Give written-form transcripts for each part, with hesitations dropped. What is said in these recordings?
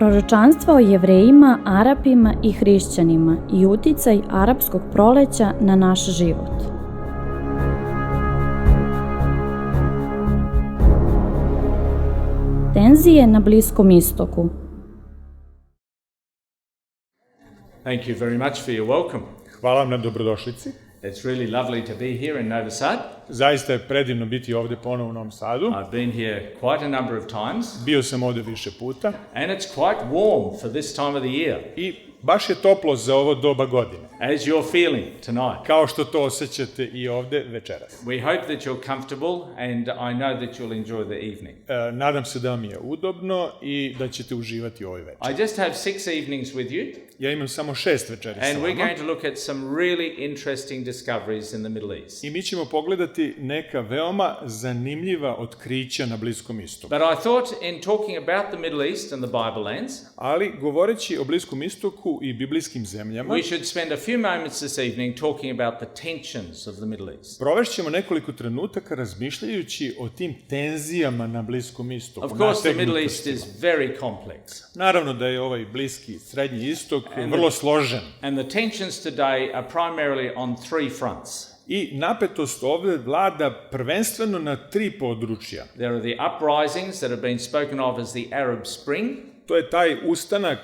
Proročanstva o Jevrejima, Arapima i hrišćanima i uticaj arapskog proleća na naš život. Tenzije na Bliskom istoku. Thank you very much for your welcome. Hvala vam na dobrodošlici. It's really lovely to be here in Novi Sad. Zaista je predivno biti ovdje ponovo u Novom Sadu. I've been here quite a number of times. Bio sam ovdje više puta. And it's quite warm for this time of the year. I baš je toplo za ovo doba godine. As you're feeling tonight. Kao što to osjećate i ovdje večeras. We hope that you're comfortable and I know that you'll enjoy the evening. Nadam se da vam je udobno i da ćete uživati u ovoj večeri. I just have 6 evenings with you. Ja imam samo 6 večeri sa And vama. we're going to look at some really interesting discoveries in the Middle East. I mi ćemo pogledati neka veoma zanimljiva otkrića na Bliskom istoku. But I thought in talking about the Middle East and the Bible lands, ali govoreći o Bliskom istoku i biblijskim zemljama, we should spend a few moments this evening talking about the tensions of the Middle East. provešćemo nekoliko trenutaka razmišljajući o tim tenzijama na Bliskom istoku. Of course, the Middle East is very complex. Naravno da je ovaj Bliski srednji istok vrlo složen. And the tensions today are primarily on 3 fronts. I napetost ovdje vlada prvenstveno na 3 područja. There are the uprisings that have been spoken of as the Arab Spring. To je taj ustanak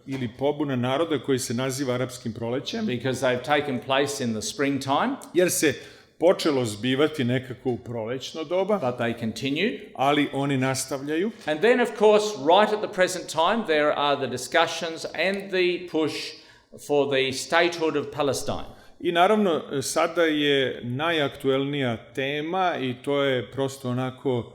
ili pobuna naroda koji se naziva arapskim prolećem. Because they've taken place in the springtime. Jer se počelo zbivati nekako u prolećno doba. But they continue. Ali oni nastavljaju. And then of course, right at the present time, there are the discussions and the push for the statehood of Palestine. I naravno, sada je najaktuelnija tema i to je prosto onako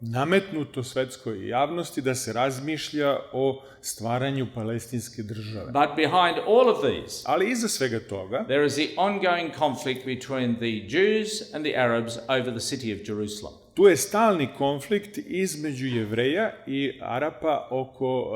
nametnuto svetskoj javnosti da se razmišlja o stvaranju palestinske države. But behind all of these, ali iza svega toga, there is the ongoing conflict between the Jews and the Arabs over the city of Jerusalem. Tu je stalni konflikt između Jevreja i Arapa oko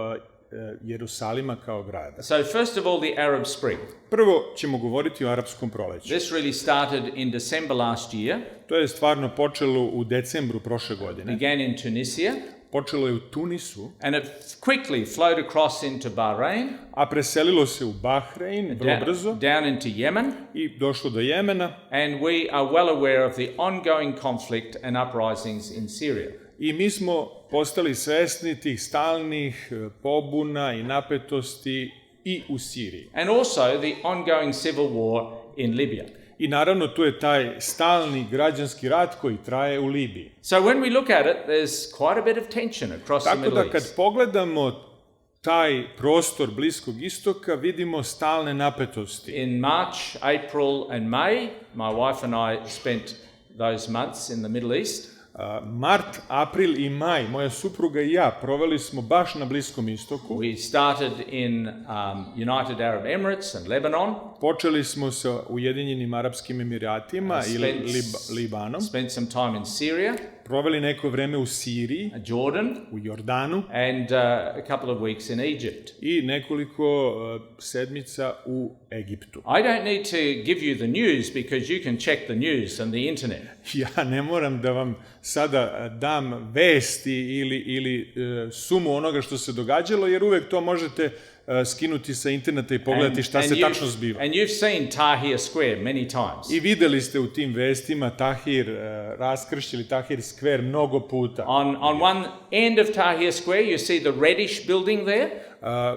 Jerusalima kao grada. So first of all, the Arab Spring. Prvo ćemo govoriti o arapskom proleću. This really started in December last year. To je stvarno počelo u decembru prošle godine. Began in Tunisia. Počelo je u Tunisu. And it quickly flowed across into Bahrain. A preselilo se u Bahrein vrlo brzo. Down into Yemen. I došlo do Jemena. And we are well aware of the ongoing conflict and uprisings in Syria. I mi smo postali svesni tih stalnih pobuna i napetosti i u Siriji. And also the ongoing civil war in Libya. I naravno tu je taj stalni građanski rat koji traje u Libiji. So when we look at it, there's quite a bit of tension across the Middle East. Tako da kad pogledamo taj prostor Bliskog istoka, vidimo stalne napetosti. In March, April and May, my wife and I spent those months in the Middle East. Mart, april i maj, moja supruga i ja proveli smo baš na Bliskom istoku. We started in United Arab Emirates and Lebanon. Počeli smo sa Ujedinjenim Arapskim Emiratima i Libanom. Spent some time in Syria. Proveli neko vreme u Siriji, Jordan, u Jordanu, and a couple of weeks in Egypt. I nekoliko sedmica u Egiptu. I don't need to give you the news because you can check the news on the internet. Ja ne moram da vam sada dam vesti ili sumu onoga što se događalo, jer uvek to možete skinuti sa interneta i pogledati šta se tačno zbiva. And you've seen Tahrir Square many times. I videli ste u tim vestima Tahrir raskršće ili Tahrir Square mnogo puta. On one end of Tahrir Square you see the reddish building there.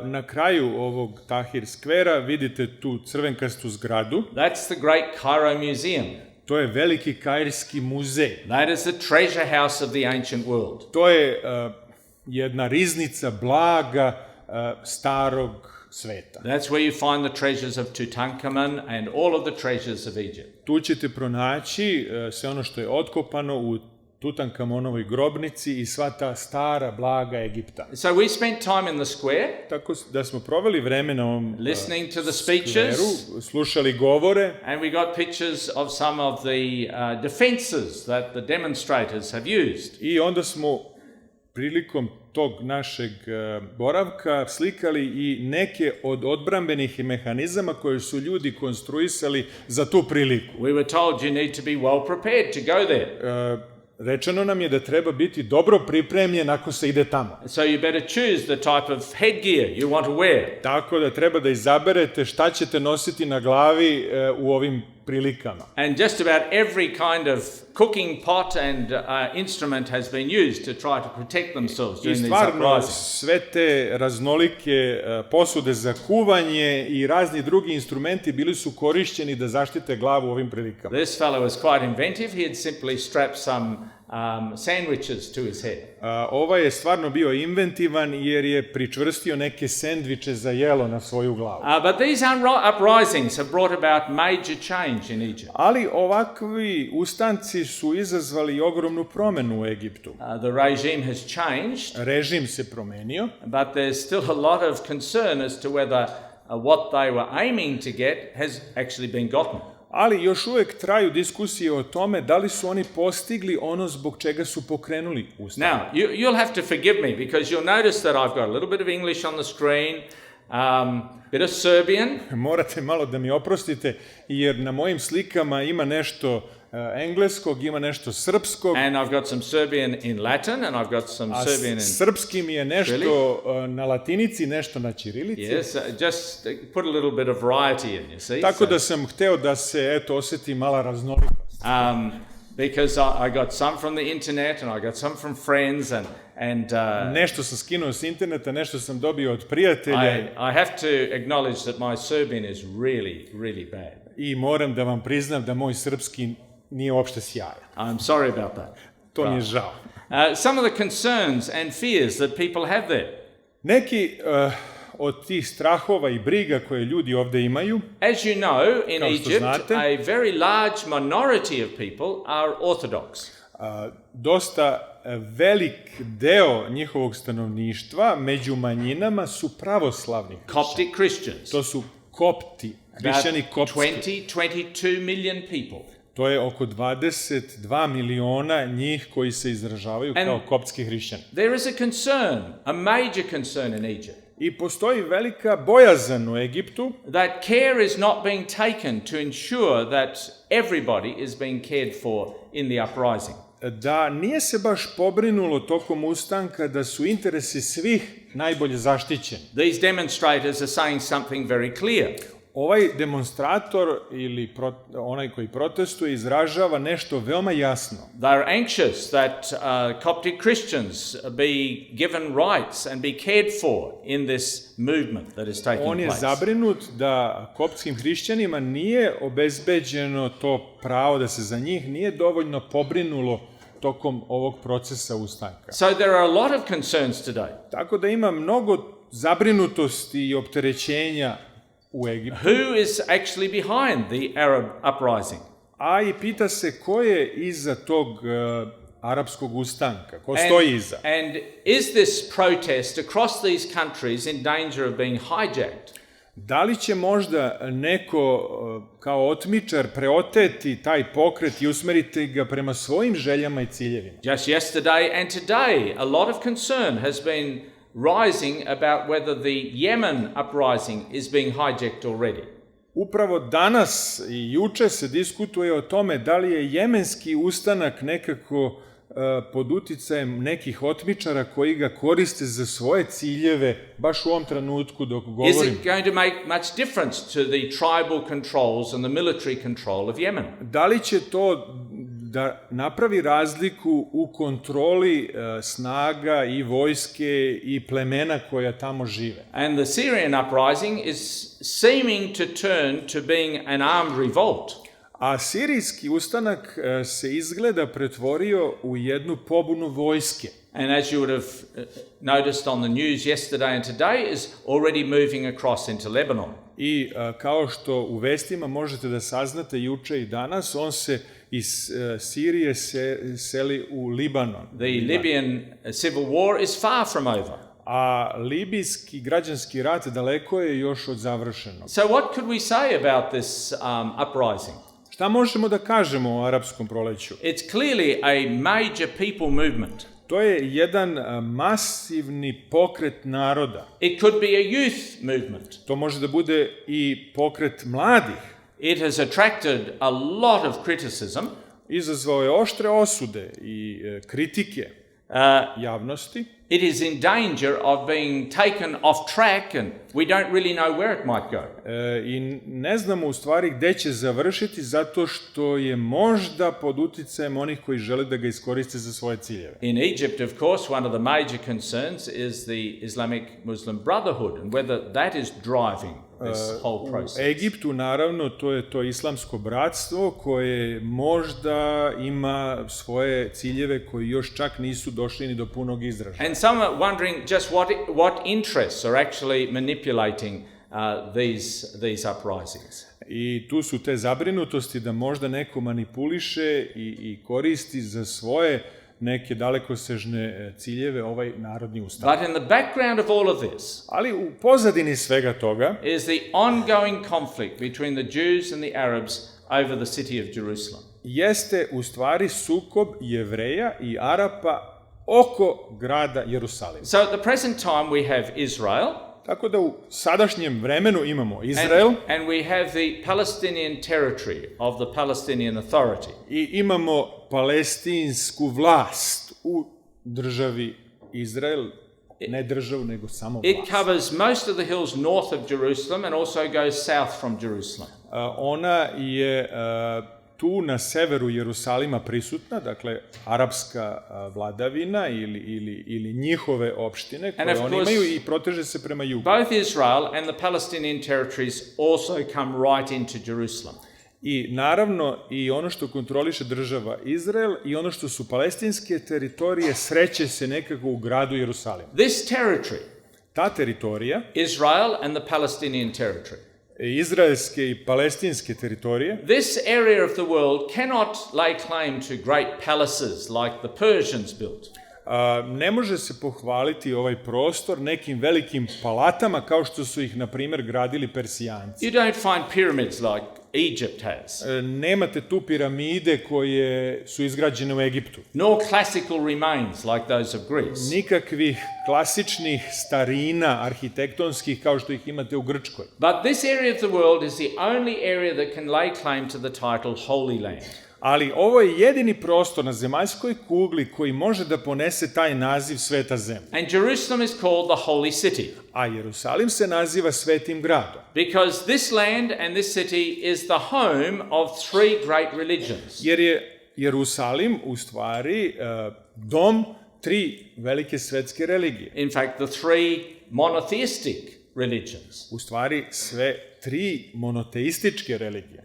Na kraju ovog Tahrir Squarea vidite tu crvenkastu zgradu. That's the Great Cairo Museum. To je veliki kairski muzej. That is the treasure house of the ancient world. To je jedna riznica blaga starog sveta. That's where you find the treasures of Tutankhamun and all of the treasures of Egypt. Tu ćete pronaći sve ono što je otkopano u Tutankamonovoj grobnici i sva ta stara blaga Egipta. So we spent time in the square. Tako da smo proveli vreme na ovom listening to the speeches, skveru, slušali govore. And we got pictures of some of the defenses that the demonstrators have used. I onda smo prilikom tog našeg boravka slikali i neke od odbrambenih mehanizama koje su ljudi konstruisali za tu priliku. We were told you need to be well prepared to go there. rečeno nam je da treba biti dobro pripremljen ako se ide tamo. So you better choose the type of headgear you want to wear. Tako da treba da izaberete šta ćete nositi na glavi u ovim prilikama. And just about every kind of cooking pot and instrument has been used to try to protect themselves I during these stvarno uprisings. sve te raznolike posude za kuvanje i razni drugi instrumenti bili su korišćeni da zaštite glavu u ovim prilikama. This fellow was quite inventive. He had simply strapped some sandwiches to his head. Ovaj je stvarno bio inventivan jer je pričvrstio neke sendviče za jelo na svoju glavu. But these uprisings have brought about major change in Egypt. Ali ovakvi ustanci su izazvali ogromnu promenu u Egiptu. The regime has changed, Režim se promenio, but there's still a lot of concern as to whether what they were aiming to get has actually been gotten. ali još uvek traju diskusije o tome da li su oni postigli ono zbog čega su pokrenuli ustav. Now, you'll have to forgive me because you'll notice that I've got a little bit of English on the screen, bit of Serbian. Morate malo da mi oprostite, jer na mojim slikama ima nešto engleskog, ima nešto srpskog. And I've got some Serbian in Latin, and I've got some Serbian in... Srpski mi je nešto na latinici, nešto na ćirilici. Yes, just put a little bit of variety in, you see. Tako da sam hteo da se, osjeti mala raznolikost. Because I got some from the internet, and I got some from friends, and nešto sam skinuo s interneta, nešto sam dobio od prijatelja. I have to acknowledge that my Serbian is really, really bad. I moram da vam priznam da moj srpski nije uopšte sjajan. I'm sorry about that. To mi je žao. Some of the concerns and fears that people have there. Neki od tih strahova i briga koje ljudi ovde imaju, as you know, in Egypt, znate, a very large minority of people are Orthodox. Dosta velik deo njihovog stanovništva među manjinama su pravoslavni. Coptic Christians. To su kopti, hrišćani kopski. 22 million people. To je oko 22 miliona njih koji se izražavaju kao koptski hrišćani. There is a concern, a major concern in Egypt. I postoji velika bojazan u Egiptu that care is not being taken to ensure that everybody is being cared for in the uprising. Da nije se baš pobrinulo tokom ustanka da su interesi svih najbolje zaštićeni. These demonstrators are saying something very clear. Ovaj demonstrator ili onaj koji protestuje izražava nešto veoma jasno. They are anxious that Coptic Christians be given rights and be cared for in this movement that is taking place. On je zabrinut da koptskim hrišćanima nije obezbeđeno to pravo, da se za njih nije dovoljno pobrinulo tokom ovog procesa ustanka. So there are a lot of concerns today. Tako da ima mnogo zabrinutosti i opterećenja u Egiptu. Who is actually behind the Arab uprising? A i pita se ko je iza tog arapskog ustanka, ko stoji iza. And is this protest across these countries in danger of being hijacked? Da li će možda neko kao otmičar preoteti taj pokret i usmeriti ga prema svojim željama i ciljevima? Just yesterday and today, a lot of concern has been rising about whether the Yemen uprising is being hijacked already. Upravo danas i juče se diskutuje o tome da li je jemenski ustanak nekako pod uticajem nekih otmičara koji ga koriste za svoje ciljeve baš u ovom trenutku dok govorim. Is it going to make much difference to the tribal controls and the military control of Yemen? Da li će to da napravi razliku u kontroli snaga i vojske i plemena koja tamo žive? And the Syrian uprising is seeming to turn to being an armed revolt. A sirijski ustanak se izgleda pretvorio u jednu pobunu vojske. And as you would have noticed on the news yesterday and today, is already moving across into Lebanon. I kao što u vestima možete da saznate juče i danas, on se iz Sirije seli u Libanon. The Libyan civil war is far from over. A libijski građanski rat daleko je još od završenog. So what could we say about this uprising? Šta možemo da kažemo o arapskom proleću? It's clearly a major people movement. To je jedan masivni pokret naroda. It could be a youth movement. To može da bude i pokret mladih. It has attracted a lot of criticism. izazvao je oštre osude i kritike javnosti. It is in danger of being taken off track and we don't really know where it might go. I ne znamo u stvari gde će završiti zato što je možda pod uticajem onih koji žele da ga iskoriste za svoje ciljeve. In Egypt, of course, one of the major concerns is the Islamic Muslim Brotherhood and whether that is driving this whole process. U Egiptu, naravno, to je to islamsko bratstvo koje možda ima svoje ciljeve koji još čak nisu došli ni do punog izražaja. And some are wondering just what interests are actually manipulating these uprisings. I tu su te zabrinutosti da možda neko manipuliše i koristi za svoje neke dalekosežne ciljeve ovaj narodni ustav. But in the background of all of this, ali u pozadini svega toga is the ongoing conflict between the Jews and the Arabs over the city of Jerusalem. Jeste u stvari sukob Jevreja i Arapa oko grada Jerusalima. So at the present time we have Israel. Tako da u sadašnjem vremenu imamo Izrael. And we have the Palestinian territory of the Palestinian Authority. I imamo palestinsku vlast u državi Izrael, ne državu, nego samo vlast. It covers most of the hills north of Jerusalem and also goes south from Jerusalem. Ona je tu na severu Jerusalima prisutna, dakle arapska vladavina ili njihove opštine koje oni imaju i proteže se prema jugu. Both Israel and the Palestinian territories also come right into Jerusalem. I naravno i ono što kontroliše država Izrael i ono što su palestinske teritorije sreće se nekako u gradu Jerusalima. This territory, ta teritorija, Israel and the Palestinian territory, izraelske i palestinske teritorije, this area of the world cannot lay claim to great palaces like the Persians built. Ne može se pohvaliti ovaj prostor nekim velikim palatama kao što su ih, na primjer, gradili Persijanci. You don't find pyramids like Egypt has. Nemate tu piramide koje su izgrađene u Egiptu. Nor classical remains like those of Greece. Nikakvih klasičnih starina arhitektonskih kao što ih imate u Grčkoj. But this area of the world is the only area that can lay claim to the title Holy Land. Ali ovo je jedini prostor na zemaljskoj kugli koji može da ponese taj naziv Sveta zemlja. And Jerusalem is called the Holy City. A Jerusalim se naziva Svetim gradom. Because this land and this city is the home of three great religions. Jer je Jerusalim u stvari dom tri velike svetske religije. In fact, the three monotheistic religions. U stvari sve tri monoteističke religije.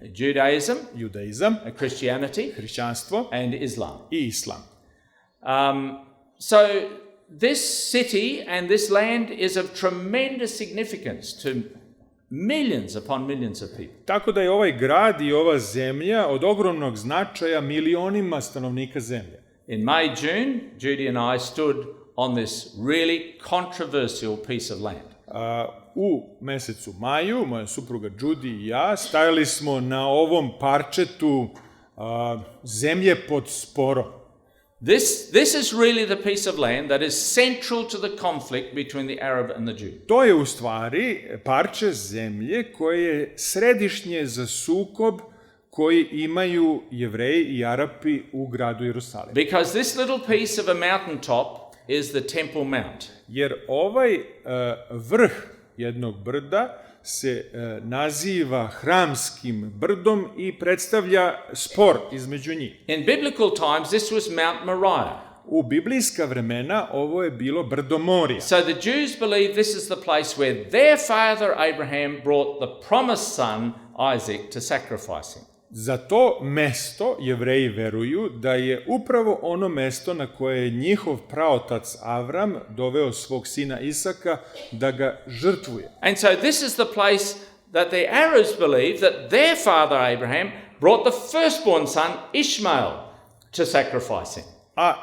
Judaism, Christianity, hrišćanstvo and Islam. I islam. So this city and this land is of tremendous significance to millions upon millions of people. Tako da je ovaj grad i ova zemlja od ogromnog značaja milionima stanovnika zemlje. In May, June, Judy and I stood on this really controversial piece of land. U mesecu maju, moja supruga Judy i ja stajali smo na ovom parčetu zemlje pod sporom. This is really the piece of land that is central to the conflict between the Arab and the Jew. To je u stvari parče zemlje koje je središnje za sukob koji imaju Jevreji i Arapi u gradu Jerusalimu. Because this little piece of a mountaintop is the Temple Mount. Jer ovaj vrh jednog brda se naziva hramskim brdom i predstavlja spor između njih. In biblical times this was Mount Moriah. U biblijska vremena ovo je bilo brdo Morija. So the Jews believe this is the place where their father Abraham brought the promised son Isaac to sacrifice him. Za to mesto Jevreji veruju da je upravo ono mesto na koje je njihov praotac Avram doveo svog sina Isaka da ga žrtvuje. And so this is the place that the Arabs believe that their father Abraham brought the firstborn son Ishmael to sacrifice him. A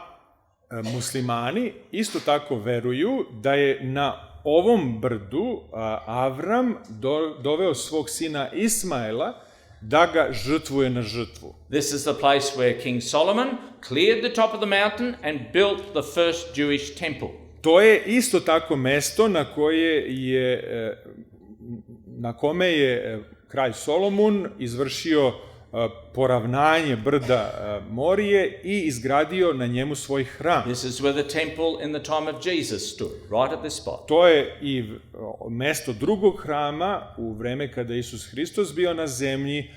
muslimani isto tako veruju da je na ovom brdu Avram doveo svog sina Ismaela da ga žrtvuje na žrtvu. This is the place where King Solomon cleared the top of the mountain and built the first Jewish temple. To je isto tako mesto na kome je kralj Solomon izvršio poravnanje brda Morije i izgradio na njemu svoj hram. This is where the temple in the time of Jesus stood, right at this spot. To je i mesto drugog hrama u vreme kada je Isus Hristos bio na zemlji,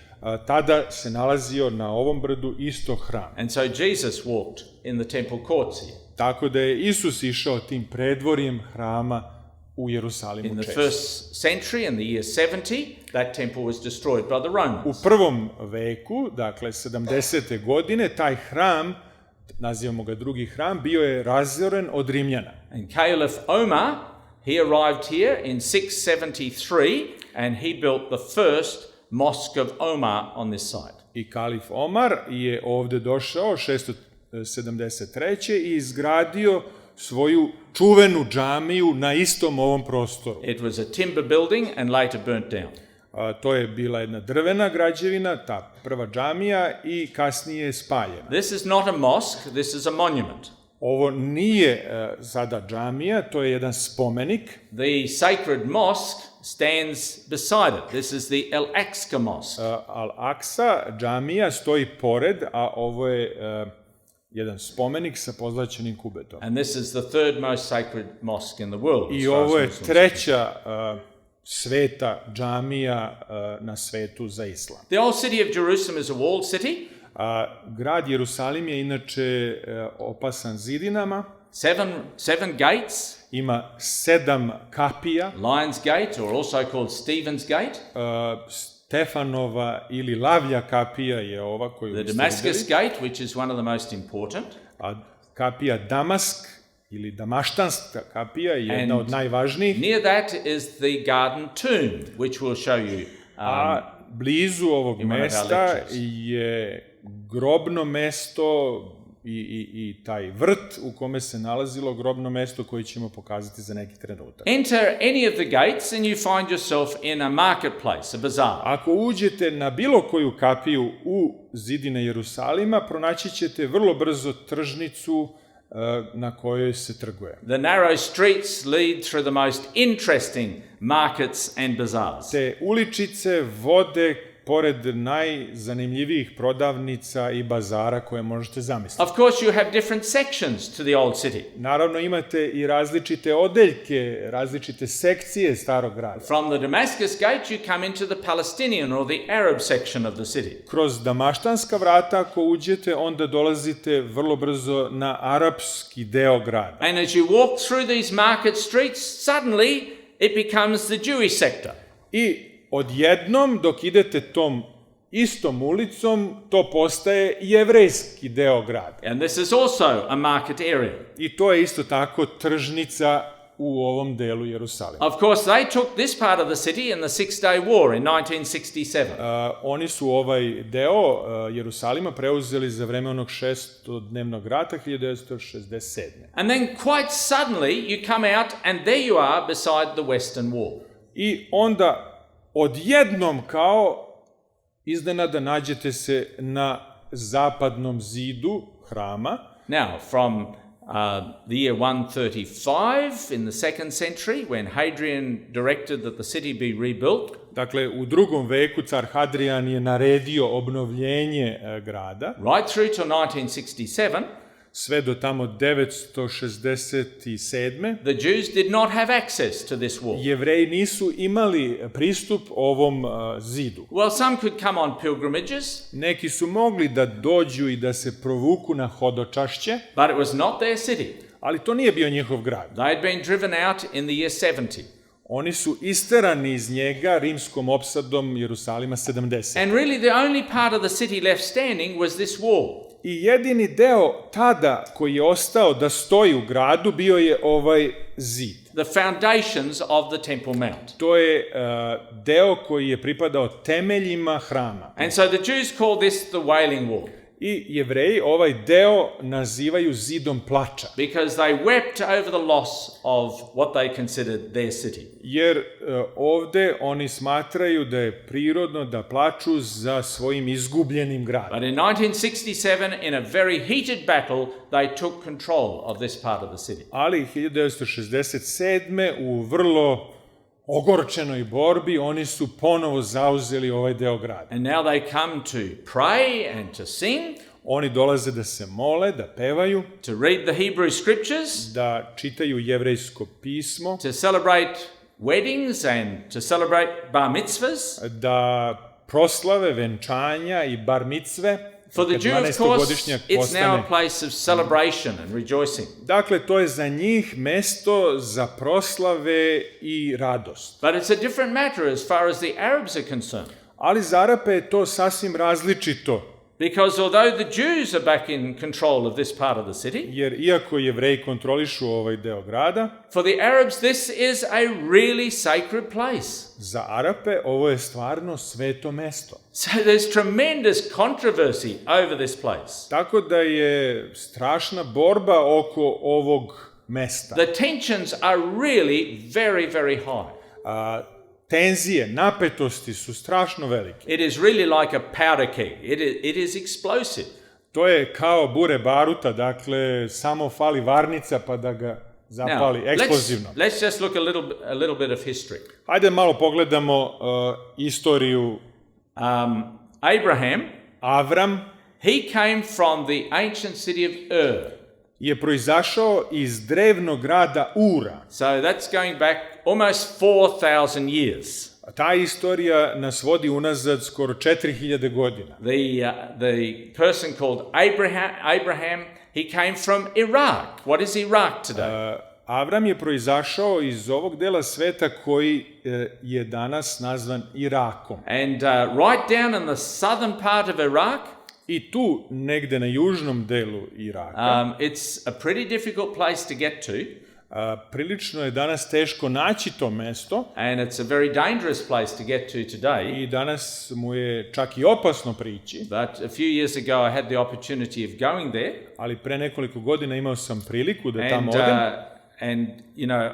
tada se nalazio na ovom brdu isto hram. And so Jesus walked in the temple courts here. Tako da je Isus išao tim predvorjem hrama u Jerusalimu In the često. first century, in the year 70, that temple was destroyed by the U Romans. prvom veku, dakle 70. godine, taj hram, nazivamo ga drugi hram, bio je razoren od Rimljana. And Caliph Omar, he arrived here in 673, and he built the first mosque of Omar on this site. I kalif Omar je ovde došao 673. i izgradio svoju čuvenu džamiju na istom ovom prostoru. It was a timber building and later burnt down. To je bila jedna drvena građevina, ta prva džamija, i kasnije je spaljena. This is not a mosque, this is a monument. Ovo nije sada džamija, to je jedan spomenik. The sacred mosque stands beside it. This is the Al-Aqsa Mosque. Al-Aqsa džamija stoji pored, a ovo je jedan spomenik sa pozlaćenim kubetom. And this is the third most sacred mosque in the world. I ovo je treća sveta džamija na svetu za islam. The old city of Jerusalem is a walled city. Grad Jerusalim je inače opasan zidinama. Seven gates. Ima 7 kapija. Lion's Gate, or also called Stephen's Gate. Stefanova ili Lavlja kapija je ova koju The ste Damascus videli. Gate, which is one of the most important. A kapija Damask ili Damaštanska kapija je jedna od najvažnijih. Near that is the Garden Tomb, which we'll show you. A blizu ovog one of our mesta lectures. je grobno mesto i taj vrt u kome se nalazilo grobno mesto koje ćemo pokazati za neki trenutak. Enter any of the gates and you find yourself in a marketplace, a bazaar. Ako uđete na bilo koju kapiju u zidine Jerusalima, pronaći ćete vrlo brzo tržnicu na kojoj se trguje. The narrow streets lead through the most interesting markets and bazaars. Te uličice vode pored najzanimljivijih prodavnica i bazara koje možete zamisliti. Of course, you have different sections to the old city. Naravno, imate i različite odeljke, različite sekcije starog grada. From the Damascus gate, you come into the Palestinian or the Arab section of the city. Kroz damaštanska vrata, ako uđete, onda dolazite vrlo brzo na arapski deo grada. And as you walk through these market streets, suddenly it becomes the Jewish sector. I odjednom, dok idete tom istom ulicom, to postaje jevrejski deo grada. And this is also a market area. I to je isto tako tržnica u ovom delu Jerusalima. Of course, they took this part of the city in the Six-Day War in 1967. Oni su ovaj deo Jerusalima preuzeli za vreme onog šestodnevnog rata 1967. And then quite suddenly you come out and there you are beside the Western Wall. I onda odjednom kao iznenada nađete se na zapadnom zidu hrama. Now, from the year 135 in the second century, when Hadrian directed that the city be rebuilt, Dakle, u drugom veku car Hadrian je naredio obnovljenje grada. right through to 1967, Sve do tamo 967. the Jews did not have access to this wall. Jevreji nisu imali pristup ovom zidu. Well, some could come on pilgrimages, Neki su mogli da dođu i da se provuku na hodočašće, but it was not their city. ali to nije bio njihov grad. They had been driven out in the year 70. Oni su isterani iz njega rimskom opsadom Jerusalima 70. And really the only part of the city left standing was this wall. I jedini deo tada koji je ostao da stoji u gradu bio je ovaj zid. The foundations of the Temple Mount. To je deo koji je pripadao temeljima hrama. And so the Jews call this the Wailing Wall, I Jevreji ovaj deo nazivaju zidom plača, because they wept over the loss of what they considered their city. jer ovde oni smatraju da je prirodno da plaču za svojim izgubljenim gradom. But in 1967, in a very heated battle, they took control of this part of the city. Ali 1967. u vrlo ogorčenoj borbi, oni su ponovo zauzeli ovaj deo grada. And now they come to pray and to sing, Oni dolaze da se mole, da pevaju, to read the Hebrew scriptures, da čitaju jevrejsko pismo, to celebrate weddings and to celebrate bar mitzvahs. da proslave venčanja i bar micve. For the Jew, of course, it's now a postane. place of celebration and rejoicing. Dakle, to je za njih mesto za proslave i radost. But it's a different matter as far as the Arabs are concerned. Ali za Arape je to sasvim različito, Because although the Jews are back in control of this part of the city, jer iako Jevreji kontrolišu ovaj deo grada, for the Arabs this is a really sacred place. za Arape ovo je stvarno sveto mesto. So there's tremendous controversy over this place. Tako da je strašna borba oko ovog mesta. The tensions are really very, very high. Tenzije, napetosti su strašno velike. It is really like a powder keg. It is explosive. To je kao bure baruta, dakle, samo fali varnica pa da ga zapali eksplozivno. Let's just look a little bit of history. Hajde malo pogledamo istoriju. Abraham, Avram he came from the ancient city of Ur. je proizašao iz drevnog grada Ura. So that's going back almost 4,000 years. Ta istorija nas vodi unazad skoro 4000 godina. The person called Abraham, he came from Iraq. What is Iraq today? Avram je proizašao iz ovog dela sveta koji je danas nazvan Irakom. And right down in the southern part of Iraq, I tu, negde na južnom delu Iraka, it's a pretty difficult place to get to. prilično je danas teško naći to mesto And it's a very dangerous place to get to today. i danas mu je čak i opasno prići, But a few years ago I had the opportunity of going there. ali pre nekoliko godina imao sam priliku da tamo And, odem. and you know,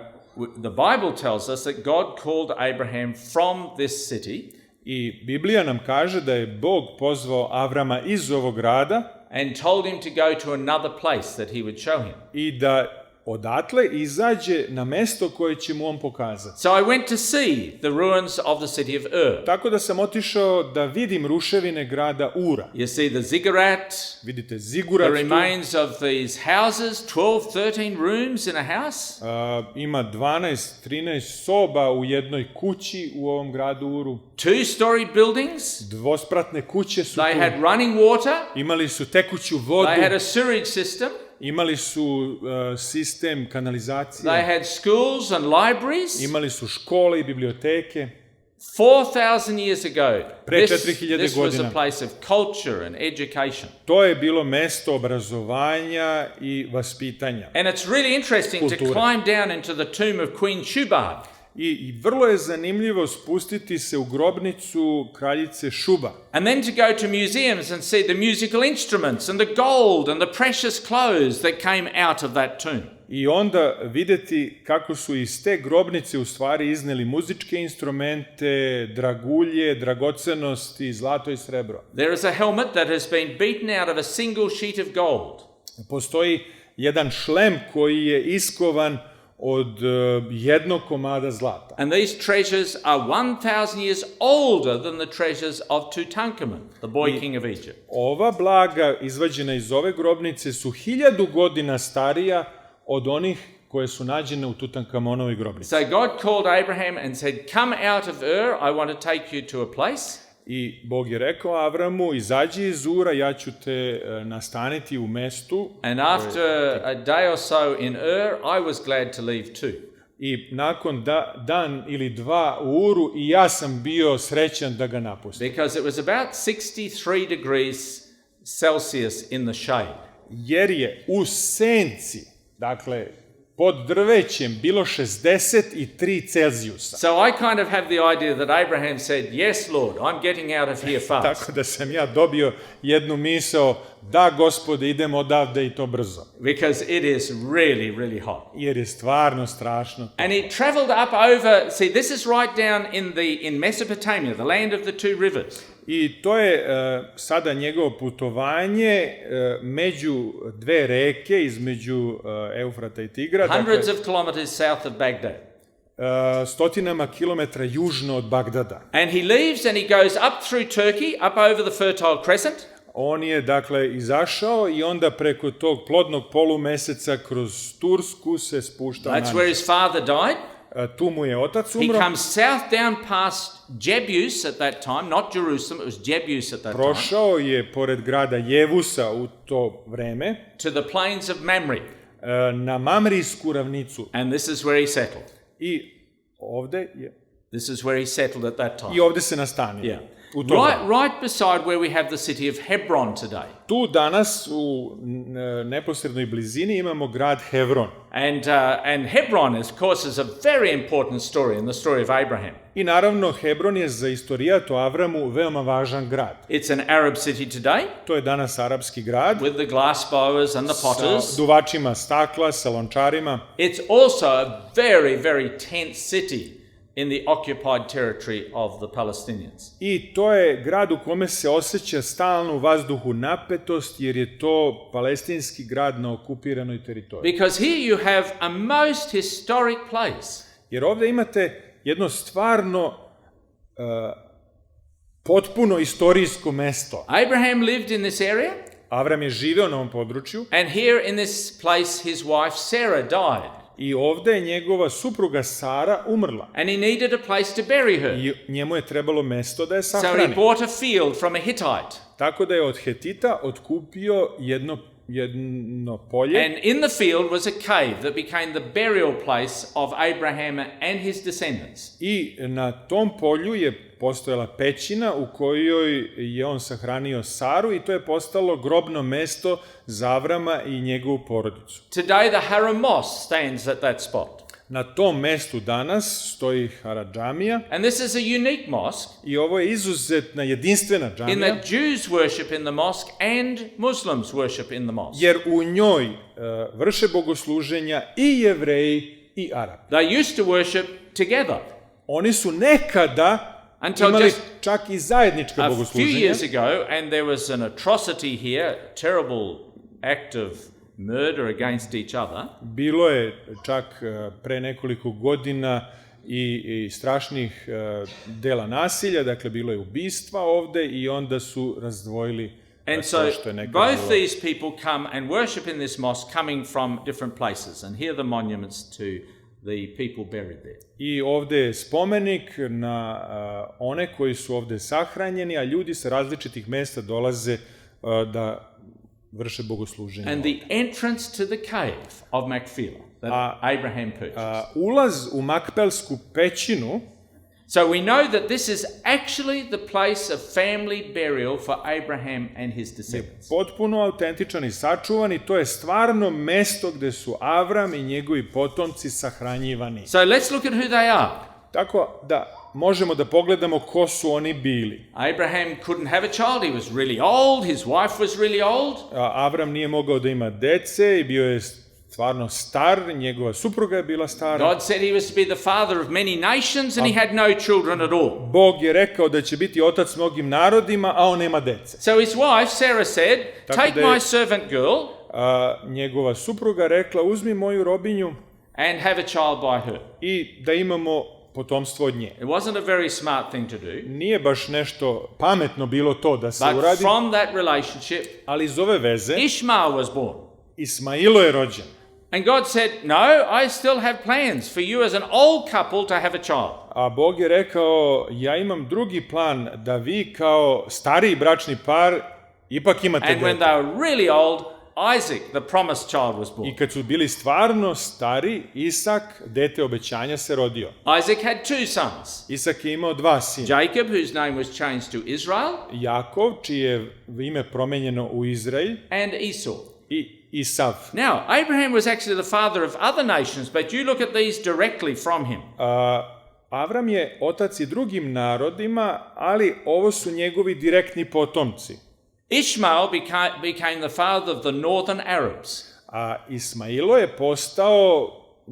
the Bible tells us that God called Abraham from this city I Biblija nam kaže da je Bog pozvao Avrama iz ovog grada and told him to go to another place that he would show him. i da odatle izađe na mesto koje će mu on pokazati. So I went to see the ruins of the city of Ur. Tako da sam otišao da vidim ruševine grada Ura. You see the ziggurat, Vidite the zigurat tu, remains of these houses, 12, 13 rooms in a house. ima 12, 13 soba u jednoj kući u ovom gradu Uru. 2-story buildings. Dvospratne kuće su They tu. had running water. Imali su tekuću vodu, They had a sewage system. imali su sistem kanalizacije, They had schools and libraries. imali su škole i biblioteke. 4,000 years ago, Pre this 4000 was a godina. place of culture and education. To je bilo mesto obrazovanja i vaspitanja. And it's really interesting to Kulture. climb down into the tomb of Queen Shubha. I vrlo je zanimljivo spustiti se u grobnicu kraljice Šuba. And then to go to museums and see the musical instruments and the gold and the precious clothes that came out of that tomb. I onda videti kako su iz te grobnice u stvari izneli muzičke instrumente, dragulje, dragocenosti, zlato i srebro. There is a helmet that has been beaten out of a single sheet of gold. Postoji jedan šlem koji je iskovan od jednog komada zlata. And these treasures are 1,000 years older than the treasures of Tutankhamun, the boy king of Egypt. Ova blaga izvađena iz ove grobnice su 1000 godina starija od onih koje su nađene u Tutankamonovoj grobnici. So God called Abraham and said, come out of Ur, I want to take you to a place. I Bog je rekao Avramu, izađi iz Ura, ja ću te nastaniti u mestu. And after a day or so in Ur, I was glad to leave too. I nakon dan ili dva u Uru i ja sam bio srećan da ga napustim. Because it was about 63 degrees Celsius in the shade. Jer je u senci, dakle, pod drvećem bilo 63 Celzijusa. So I kind of have the idea that Abraham said, yes, Lord, I'm getting out of here fast. Tako da sam ja dobio jednu misao, da Gospode, idemo odavde i to brzo. Because it is really, really hot. Jer je stvarno strašno. And he traveled up over, see, this is right down in Mesopotamia, the land of the two rivers. I to je sada njegovo putovanje među dve reke, između Eufrata i Tigra. Hundreds of kilometers south of Baghdad. stotinama kilometra južno od Bagdada. And he leaves and he goes up through Turkey, up over the Fertile Crescent. On je, dakle, izašao i onda preko tog plodnog polumeseca kroz Tursku se spuštao na That's where his father died. Tu mu je otac He umro. comes south down past Jebus at that time, not Jerusalem, it was Jebus at that time, Prošao je pored grada Jevusa u to vreme to the plains of Mamre. na Mamrijsku ravnicu. And this is where he settled. I ovde at that time. I ovde se nastanio. Yeah. U to vreme. Right beside where we have the city of Hebron today. Tu danas u neposrednoj blizini imamo grad Hevron. And Hebron, of course, is a very important story in the story of Abraham. I naravno, Hebron je za istorijat o Avramu veoma važan grad. It's an Arab city today, To je danas arapski grad, with the glass blowers and the sa potters. duvačima stakla, sa lončarima. It's also a very, very tense city in the occupied territory of the Palestinians. I to je grad u kome se osjeća stalno u vazduhu napetost, jer je to palestinski grad na okupiranoj teritoriji. Because here you have a most historic place. Jer ovde imate jedno stvarno potpuno istorijsko mesto. Abraham lived in this area, Avram je živeo na ovom području and here in this place his wife Sarah died. i ovde je njegova supruga Sara umrla. And he needed a place to bury her. I njemu je trebalo mesto da je So he sahrani. bought a field from a Hittite. Tako da je od Hetita otkupio jedno polje. And in the field was a cave that became the burial place of Abraham and his descendants. I na tom polju je postojala pećina u kojoj je on sahranio Saru i to je postalo grobno mesto za Avrama i njegovu porodicu. Today the Haram Mosque stands at that spot. Na tom mestu danas stoji Haradžamija And this is a unique mosque i ovo je izuzetna, jedinstvena in džamija, that Jews worship in the mosque and Muslims worship in the mosque. jer u njoj vrše bogosluženja i Jevreji i Arapi. They used to worship together Oni su nekada until imali just čak i zajednička a few bogosluženja. years ago, and there was an atrocity here, a terrible act of murder against each other. Bilo je čak pre nekoliko godina i strašnih dela nasilja, dakle bilo je ubistva ovde i onda su razdvojili And to so što je nekad both bilo. these people come and worship in this mosque coming from different places, and here are the monuments to the people buried there. I ovde je spomenik na one koji su ovde sahranjeni, a ljudi sa različitih mesta dolaze da vrše bogosluženje. And the entrance to the cave of Machpelah that Abraham purchased. Ulaz u Makpelsku pećinu, So we know that this is actually the place of family burial for Abraham and his descendants. potpuno autentičan i sačuvan i to je stvarno mesto gde su Avram i njegovi potomci sahranjivani. So let's look at who they are. Tako da možemo da pogledamo ko su oni bili. Abraham couldn't have a child. He was really old. His wife was really old. Avram nije mogao da ima dece i bio je stvarno star, njegova supruga je bila stara. God said he was to be the father of many nations and he had no children at all. Bog je rekao da će biti otac mnogim narodima, a on nema dece. So his wife, Sarah, said, take my servant girl Njegova supruga rekla, uzmi moju robinju and have a child by her. i da imamo potomstvo od nje. It wasn't a very smart thing to do, Nije baš nešto pametno bilo to da se but uradi, from that relationship, ali iz ove veze Ishmael was born. Ismailo je rođen. And God said, no, I still have plans for you as an old couple to have a child. A Bog je rekao, ja imam drugi plan da vi kao stariji bračni par ipak imate And when dete. they were really old, Isaac, the promised child, was born. I kad su bili stvarno stari, Isak, dete obećanja, se rodio. Isaac had two sons, Isak je imao dva sina. Jacob, whose name was changed to Israel, Jakov, čije je ime promenjeno u Izrael, and Esau. i Isav. Now, Abraham was actually the father of other nations, but you look at these directly from him. Avram je otac i drugim narodima, ali ovo su njegovi direktni potomci. Ishmael became the father of the northern Arabs. A Ismailo je postao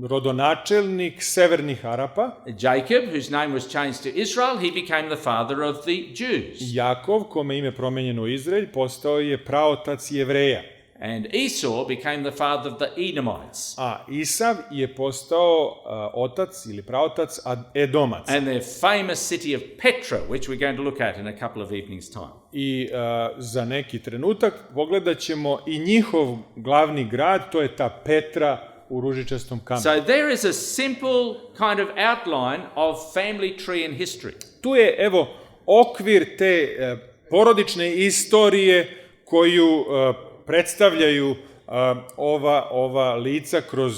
rodonačelnik severnih Arapa. Jacob, whose name was changed to Israel, he became the father of the Jews. Jakov, kome ime promenjeno u Izrael, postao je praotac Jevreja. And Esau became the father of the Edomites. A Isav je postao otac ili praotac Edomac. And their famous city of Petra, which we're going to look at in a couple of evenings' time. I za neki trenutak pogledat ćemo i njihov glavni grad, to je ta Petra u ružičastom kamenu. So there is a simple kind of outline of family tree and history. Tu je, evo, okvir te porodične istorije koju predstavljaju ova lica kroz...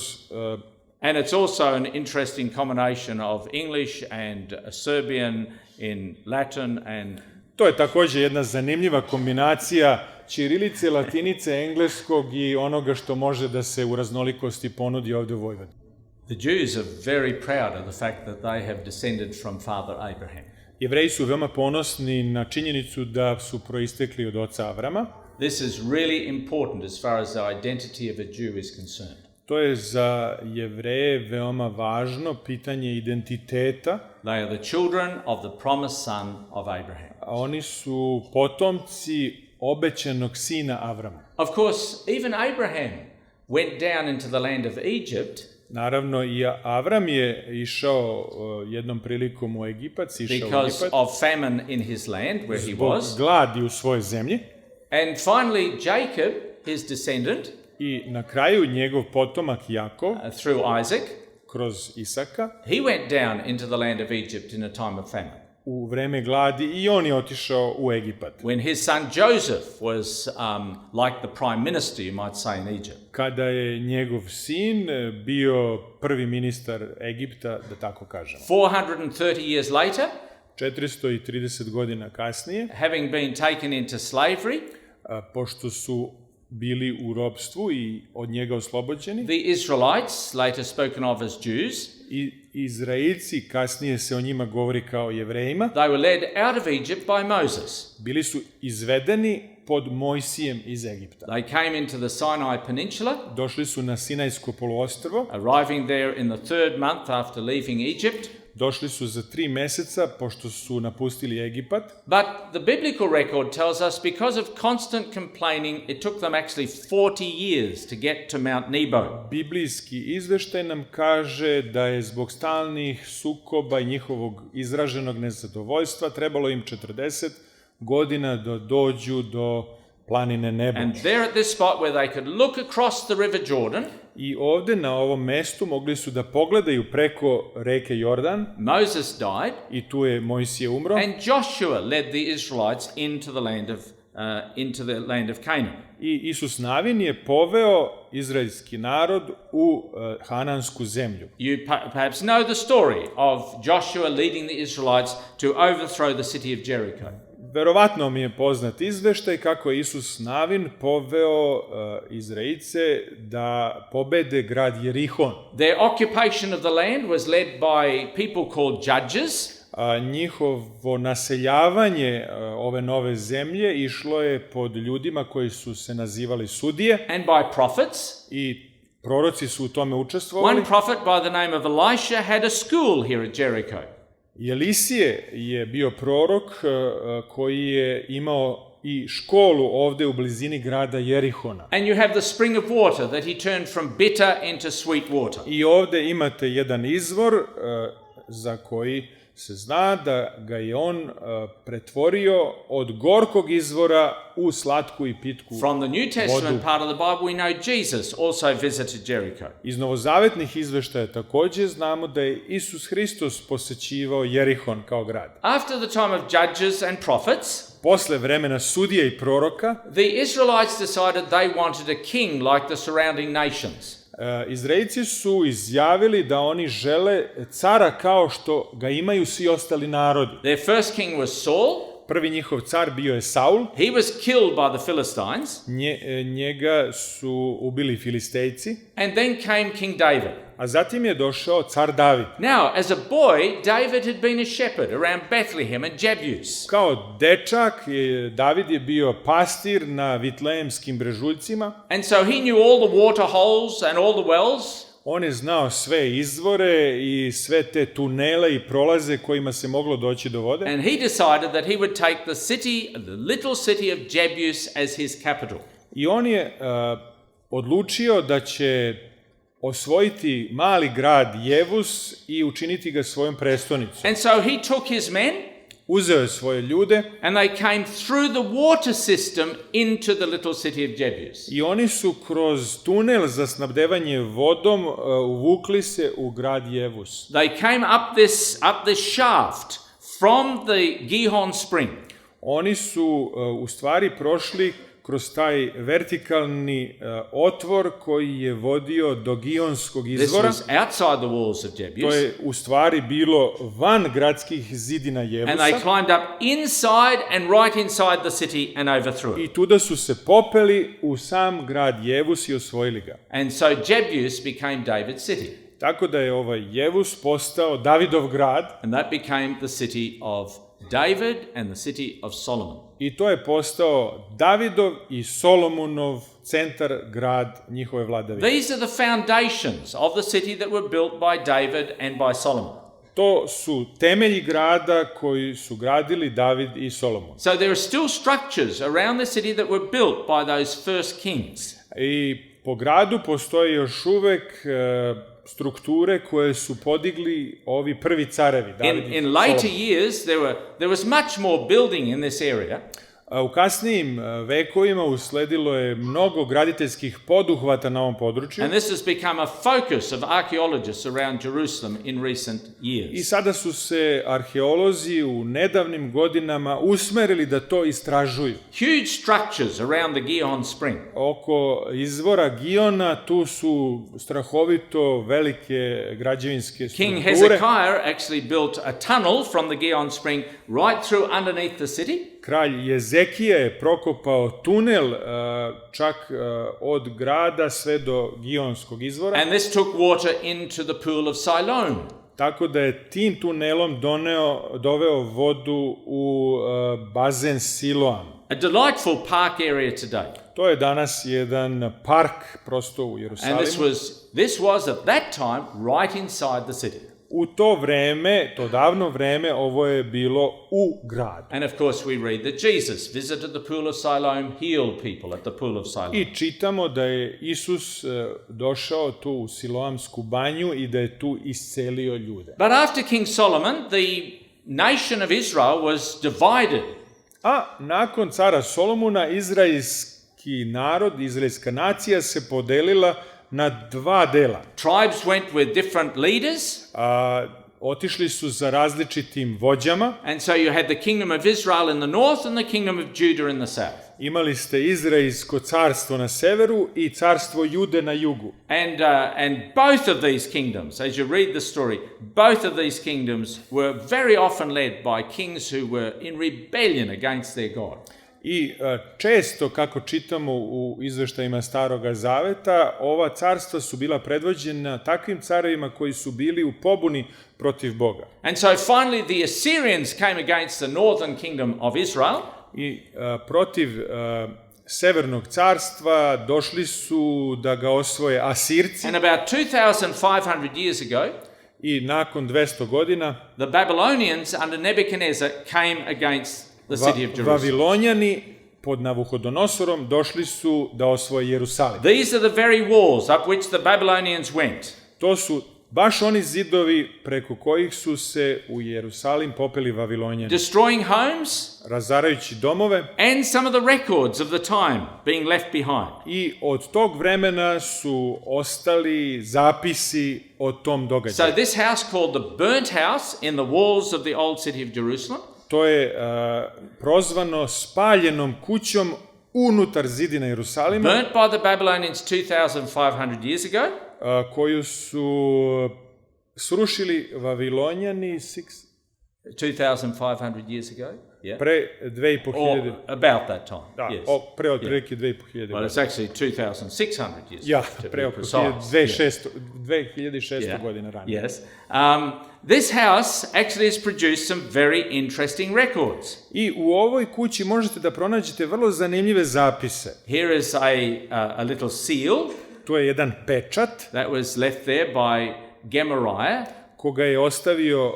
And it's also an interesting combination of English and Serbian in Latin and... To je također jedna zanimljiva kombinacija ćirilice, latinice, engleskog i onoga što može da se u raznolikosti ponudi ovdje u Vojvodini. The Jews are very proud of the fact that they have descended from Father Abraham. Jevreji su veoma ponosni na činjenicu da su proistekli od oca Avrama. This is really important as far as the identity of a Jew is concerned. To je za Jevreje veoma važno pitanje identiteta. They are the children of the promised son of Abraham. A oni su potomci obećanog sina Avrama. Of course, even Abraham went down into the land of Egypt. Naravno, i Avram je išao jednom prilikom u Egipat, because of famine in his land where he was. Zbog gladi u svojoj zemlji. And finally, Jacob, his descendant, i na kraju njegov potomak Jakov, through Isaac, kroz Isaka, he went down into the land of Egypt in a time of famine. U vreme gladi i on je otišao u Egipat. When his son Joseph was like the prime minister, you might say, in Egypt. Kada je njegov sin bio prvi ministar Egipta, da tako kažem. 430 years later, 430 godina kasnije, having been taken into slavery, pošto su bili u ropstvu i od njega oslobođeni, the Israelites, later spoken of as Jews, i Izraelci, kasnije se o njima govori kao Jevrejima, they were led out of Egypt by Moses. Bili su izvedeni pod Mojsijem iz Egipta. They came into the Sinai Peninsula, došli su na Sinajsko poluostrvo, arriving there in the 3rd month after leaving Egypt. Došli su za 3 meseca pošto su napustili Egipat. But the biblical record tells us because of constant complaining, it took them actually 40 years to get to Mount Nebo. Biblijski izveštaj nam kaže da je zbog stalnih sukoba i njihovog izraženog nezadovoljstva trebalo im 40 godina da dođu do planine Nebo. And there at this spot where they could look across the river Jordan, i ovde na ovom mestu mogli su da pogledaju preko reke Jordan. Moses died, i tu je Mojsije umro. And Joshua led the Israelites into the land of Canaan. I Isus Navin je poveo izraelski narod u Hanansku zemlju. You perhaps know the story of Joshua leading the Israelites to overthrow the city of Jericho. Verovatno mi je poznat izveštaj kako je Isus Navin poveo Izraelce da pobede grad Jerihon. Their occupation of the land was led by people called judges. Njihovo naseljavanje ove nove zemlje išlo je pod ljudima koji su se nazivali sudije. And by prophets. I proroci su u tome učestvovali. One prophet by the name of Elisha had a school here at Jericho. Elisije je bio prorok koji je imao i školu ovde u blizini grada Jerihona. And you have the spring of water that he turned from bitter into sweet water. I ovde imate jedan izvor za koji se zna da ga je on pretvorio od gorkog izvora u slatku i pitku vodu. From the New Testament part of the Bible we know Jesus also visited Jericho. Iz novozavetnih izveštaja takođe znamo da je Isus Hristos posećivao Jerihon kao grad. After the time of judges and prophets, posle vremena sudija i proroka, the Israelites decided they wanted a king like the surrounding nations. Izraelci su izjavili da oni žele cara kao što ga imaju svi ostali narodi. Their first king was Saul. Prvi njihov car bio je Saul. He was killed by the Philistines. Njega su ubili Filistejci. And then came King David. A zatim je došao car David. Now, as a boy, David had been a shepherd around Bethlehem and Jebus. Kao dečak, David je bio pastir na Vitlejemskim brežuljcima. And so he knew all the water holes and all the wells. On je znao sve izvore i sve te tunele i prolaze kojima se moglo doći do vode. And he decided that he would take the little city of Jebus as his capital. I on je odlučio da će osvojiti mali grad Jevus i učiniti ga svojom prestonicom. And so he took his men, Uzeo je svoje ljude and they came through the water system into the little city of Jebus. i oni su kroz tunel za snabdevanje vodom uvukli se u grad Jevus. They came up this shaft from the Gihon spring. Oni su u stvari prošli kroz taj vertikalni otvor koji je vodio do Gionskog This izvora. was outside the walls of To Jebus. je u stvari bilo van gradskih zidina And they Jevusa. climbed up inside and right inside the city and overthrew I it. tuda su se popeli u sam grad Jevus i osvojili ga. And so Jebus became David's city. Tako da je ovaj Jevus postao Davidov grad And that became the city of David and the city of Solomon. i to je postao Davidov i Solomonov centar, grad njihove vladavine. These are the foundations of the city that were built by David and by Solomon. To su temelji grada koji su gradili David i Solomon. So there are still structures around the city that were built by those first kings. I po gradu postoje još uvek strukture koje su podigli ovi prvi carevi, David i In later Solomon. years, there was much more building in this area. U kasnijim vekovima usledilo je mnogo graditeljskih poduhvata na ovom području And this has become a focus of archaeologists around Jerusalem in recent i years. sada su se arheolozi u nedavnim godinama usmerili da to istražuju. Huge structures around the Gihon spring. Oko izvora Giona tu su strahovito velike građevinske King strukture. Hezekiah actually built a tunnel from the Gihon spring right through underneath the city. Kralj Jezekija je prokopao tunel čak od grada sve do Gionskog izvora, And this took water into the pool of Siloam. tako da je tim tunelom doveo vodu u bazen Siloam. A delightful park area today. To je danas jedan park prosto u And Jerusalimu. this was at that time right inside the city. U to vreme, to davno vreme, ovo je bilo u gradu. And of course we read that Jesus visited the pool of Siloam, healed people at the pool of Siloam. I čitamo da je Isus došao tu u Siloamsku banju i da je tu iscelio ljude. But after King Solomon, the nation of Israel was divided. A nakon cara Solomona, izraelski narod, izraelska nacija se podelila na dva dela. Tribes went with different leaders. Otišli su za različitim vođama. And so you had the kingdom of Israel in the north and the kingdom of Judah in the south. Imali ste Izraelsko carstvo na severu i carstvo Jude na jugu. And both of these kingdoms, as you read the story, both of these kingdoms were very often led by kings who were in rebellion against their God. I često, kako čitamo u izveštajima Staroga Zaveta, ova carstva su bila predvođena takvim carevima koji su bili u pobuni protiv Boga. And so finally the Assyrians came against the northern kingdom of Israel. I protiv severnog carstva došli su da ga osvoje Asirci. And about 2,500 years ago, I nakon 200 godina the Babylonians under Nebuchadnezzar came against the city of Jerusalem. Vavilonjani pod Navuhodonosorom došli su da osvoje Jerusalim. These are the very walls up which the Babylonians went. To su baš oni zidovi preko kojih su se u Jerusalim popeli Vavilonjani, Destroying homes razarajući domove, and some of the records of the time being left behind. i od tog vremena su ostali zapisi o tom So događaju. this house called the burnt house in the walls of the old city of Jerusalem To je prozvano spaljenom kućom unutar zidina Jerusalima, burnt by the Babylonians 2,500 years ago, koju su srušili Vavilonjani 2,500 years ago, yeah, pre 2500. or about that time, Da, yes. pre otprilike 2500 Well, godina. it's actually 2,600 years Ja, ago, to pre be oko precise. 2600 godina ranije. Yes. This house actually has produced some very interesting records. I u ovoj kući možete da pronađete vrlo zanimljive zapise. Here is a little seal To je jedan pečat that was left there by Gemariah, koga je ostavio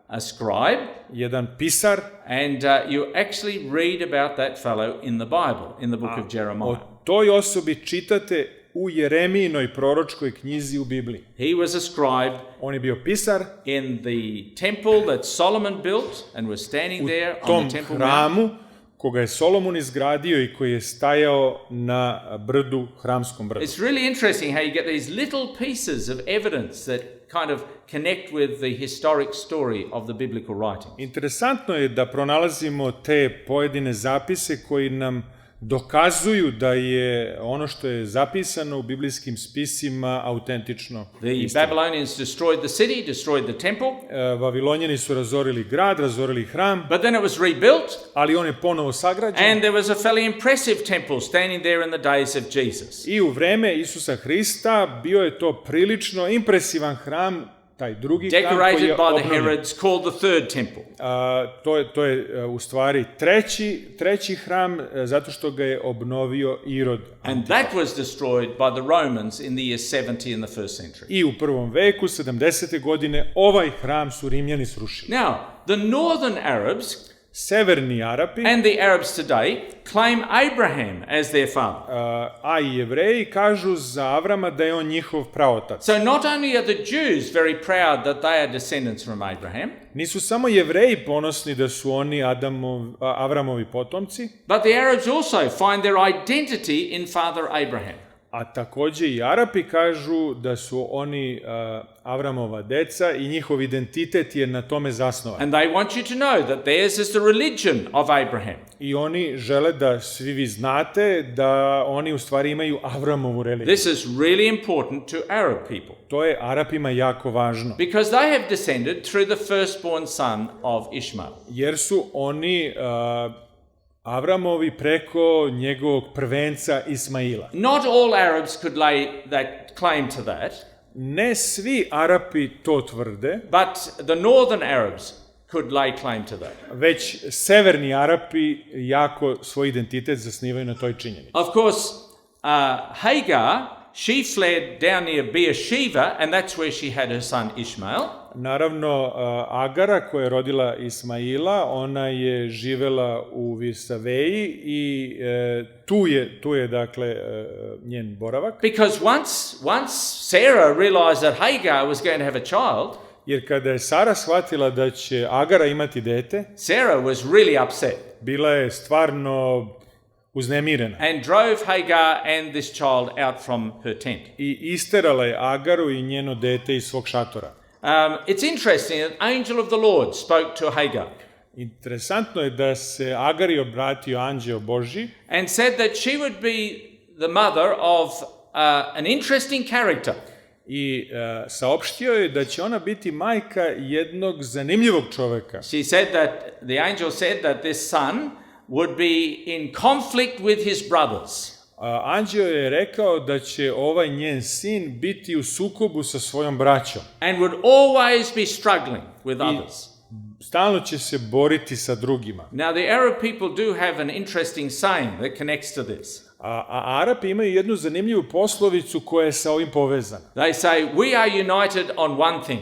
a scribe, jedan pisar. and you actually read about that fellow in the Bible, in the book of O Jeremiah. toj osobi čitate u Jeremijinoj proročkoj knjizi u Bibliji. He was a scribe On je bio pisar in the temple that Solomon built and was standing there u tom on the Temple Mount. hramu koga je Solomon izgradio i koji je stajao na brdu, hramskom brdu. It's really interesting how you get these little pieces of evidence that kind of connect with the historic story of the biblical writing. Interesantno je da pronalazimo te pojedine zapise koji nam dokazuju da je ono što je zapisano u biblijskim spisima autentično. The istina. Babylonians destroyed the city, destroyed the temple, Vavilonjani su razorili grad, razorili hram, but then it was rebuilt, ali on je ponovo sagrađen. and there was a fairly impressive temple standing there in the days of Jesus. I u vreme Isusa Hrista bio je to prilično impresivan hram, taj drugi hram koji Decorated je by the obnovljen. Herods, called the third temple. To je u stvari treći hram zato što ga je obnovio Irod. And that was destroyed by the Romans in the year 70 in the first century. I u prvom veku, 70. godine, ovaj hram su Rimljani srušili. Now, the northern Arabs Severni Arapi, and the Arabs today claim Abraham as their father. a i Jevreji kažu za Avrama da je on njihov praotac. So not only are the Jews very proud that they are descendants from Abraham, Nisu samo Jevreji ponosni da su oni Avramovi potomci, but the Arabs also find their identity in Father Abraham. a takođe i Arapi kažu da su oni Avramova deca i njihov identitet je na tome zasnovan. And they want you to know that theirs is the religion of Abraham. I oni žele da svi vi znate da oni u stvari imaju Avramovu religiju. This is really important to Arab people To je Arapima jako važno, because they have descended through the firstborn son of Ishmael. jer su oni Avramovi preko njegovog prvenca Ismaila. Not all Arabs could lay that claim to that, Ne svi Arapi to tvrde, but the northern Arabs could lay claim to that. već severni Arapi jako svoj identitet zasnivaju na toj činjenici. Of course, Hagar, she fled down near Beersheba, and that's where she had her son Ishmael. Naravno, Agara koja je rodila Ismaila, ona je živela u Visaveji i tu je dakle njen boravak. Because once Sarah realized that Hagar was going to have a child, Jer kada je Sara shvatila da će Agara imati dete, Sarah was really upset bila je stvarno uznemirena. and drove Hagar and this child out from her tent. I isterala je Agaru i njeno dete iz svog šatora. It's interesting that angel of the Lord spoke to Hagar Interesantno je da se Agari obratio anđeo Božji and said that she would be the mother of an interesting character. i saopštio je da će ona biti majka jednog zanimljivog čoveka. She said that, the angel said that this son would be in conflict with his brothers. Anđeo je rekao da će ovaj njen sin biti u sukobu sa svojom braćom. And would always be struggling with others. Stalno će se boriti sa drugima. Now, the Arab people do have an interesting saying that connects to this. A Arapi imaju jednu zanimljivu poslovicu koja je sa ovim povezana. They say, we are united on one thing,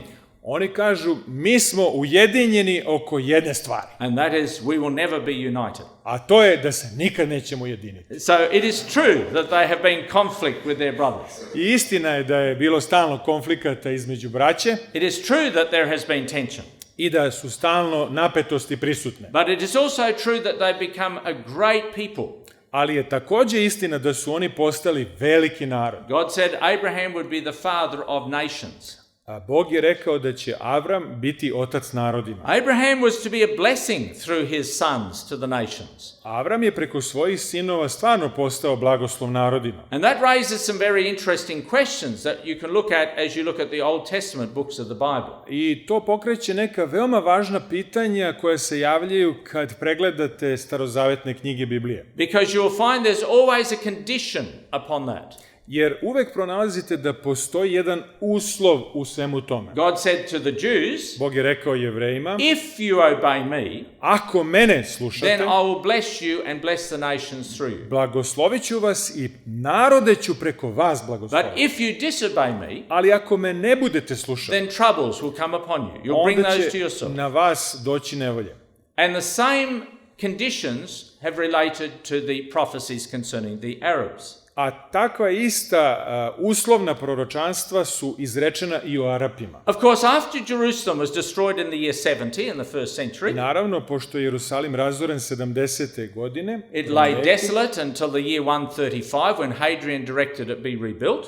Oni kažu, mi smo ujedinjeni oko jedne stvari, and that is we will never be united. a to je da se nikad nećemo ujediniti. So it is true that they have been in conflict with their brothers. I istina je da je bilo stalno konflikata između braće It is true that there has been tension. i da su stalno napetosti prisutne. But it is also true that they've become a great people. Ali je takođe istina da su oni postali veliki narod. God said Abraham would be the father of nations. A Bog je rekao da će Avram biti otac narodima. Abraham was to be a blessing through his sons to the nations. Avram je preko svojih sinova stvarno postao blagoslov narodima. And that raises some very interesting questions that you can look at as you look at the Old Testament books of the Bible. I to pokreće neka veoma važna pitanja koja se javljaju kad pregledate starozavetne knjige Biblije. Because you will find there's always a condition upon that. Jer uvek pronalazite da postoji jedan uslov u svemu tome. God said to the Jews, Bog je rekao Jevrejima, if you obey me, ako mene then slušate, I will bless you and bless the nations through you. blagoslovit ću vas i narode ću preko vas But blagosloviti. if you disobey me, Ali ako me ne budete slušati, then troubles will come upon you. You'll bring onda those to će yourself. na vas doći nevolje. And the same conditions have related to the prophecies concerning the Arabs. A takva ista uslovna proročanstva su izrečena i o Arapima. Of course, after Jerusalem was destroyed in the year 70 in the first century, Naravno, pošto je Jerusalim razoren 70. godine, it lay desolate until the year 135 when Hadrian directed it be rebuilt.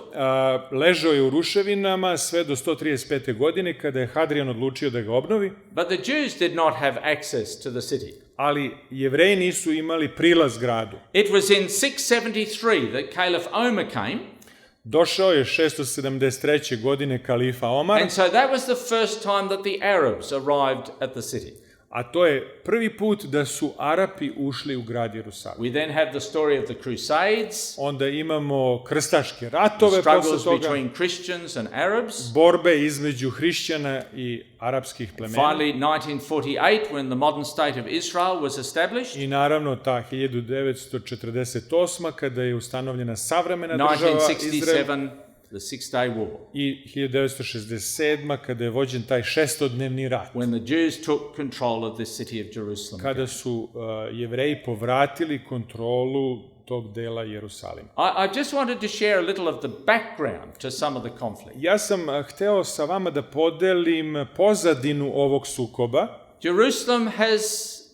Ležao je u ruševinama sve do 135. godine kada je Hadrian odlučio da ga obnovi, But the Jews did not have access to the city. ali Jevreji nisu imali prilaz gradu. It was in 673 that Caliph Omar came, Došao je 673. godine kalifa Omar, and so that was the first time that the Arabs arrived at the city. a to je prvi put da su Arapi ušli u grad Jerusalim. We then have the story of the Crusades, Onda imamo krstaške ratove struggles posle toga, between Christians and Arabs. borbe između hrišćana i arapskih plemena. Finally, 1948, when the modern state of Israel was established. I naravno ta 1948. kada je ustanovljena savremena država Izrael. 1967, the Six-Day War, I 1967. kada je vođen taj šestodnevni rat. when the Jews took control of this city of Jerusalem. Kada su Jevreji povratili kontrolu tog dela Jerusalima. I just wanted to share a little of the background to some of the conflict. Ja sam hteo sa vama da podelim pozadinu ovog sukoba, Jerusalem has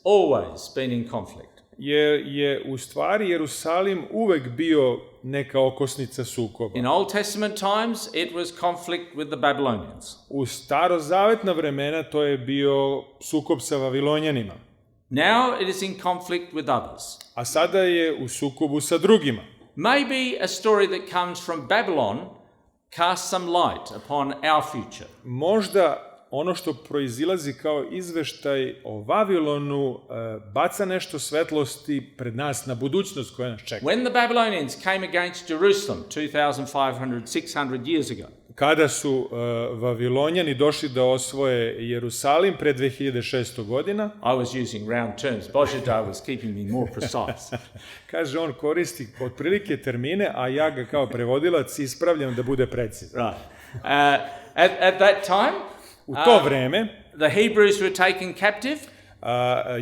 always been in conflict. jer je u stvari Jerusalim uvek bio neka okosnica sukoba. In Old Testament times, it was conflict with the Babylonians. U starozavetna vremena to je bio sukob sa Vavilonjanima, Now it is in conflict with others. a sada je u sukobu sa drugima. Maybe a story that comes from Babylon casts some light upon our future. Možda ono što proizilazi kao izveštaj o Vavilonu baca nešto svetlosti pred nas na budućnost koja nas čeka. When the Babylonians came against Jerusalem 600 years ago, Kada su Vavilonjani došli da osvoje Jerusalim pre 2600 godina, I was using round terms. Božidar was keeping me more precise. kaže on koristi otprilike termine, a ja ga kao prevodilac ispravljam da bude precizan. Right. At that time, U to vreme the Hebrews were taken captive,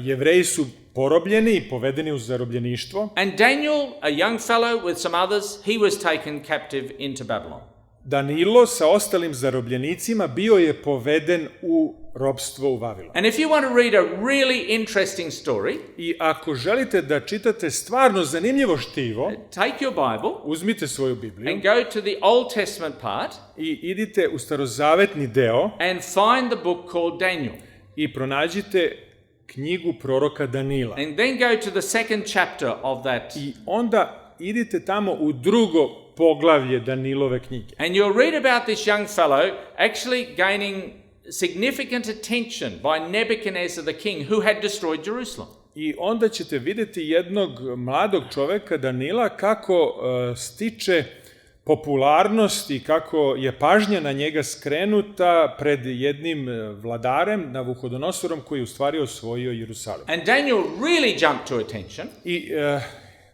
Jevreji su porobljeni i povedeni u zarobljeništvo. and Daniel, a young fellow with some others, he was taken captive into Babylon. Danilo sa ostalim zarobljenicima bio je poveden u ropstvo u Vavilon. And if you want to read a really interesting story, I ako želite da čitate stvarno zanimljivo štivo, take your Bible uzmite svoju Bibliju and go to the Old Testament part i idite u starozavetni deo and find the book called Daniel. i pronađite knjigu proroka Danila. And then go to the second chapter of that. I onda idite tamo u drugo poglavlje Danilove knjige. And you'll read about this young fellow actually gaining significant attention by Nebuchadnezzar the king who had destroyed Jerusalem. I onda ćete vidjeti jednog mladog čoveka Danila kako stiče popularnost i kako je pažnja na njega skrenuta pred jednim vladarem, Navuhodonosorom, koji je u stvari osvojio Jerusalim. And Daniel really jumped to attention I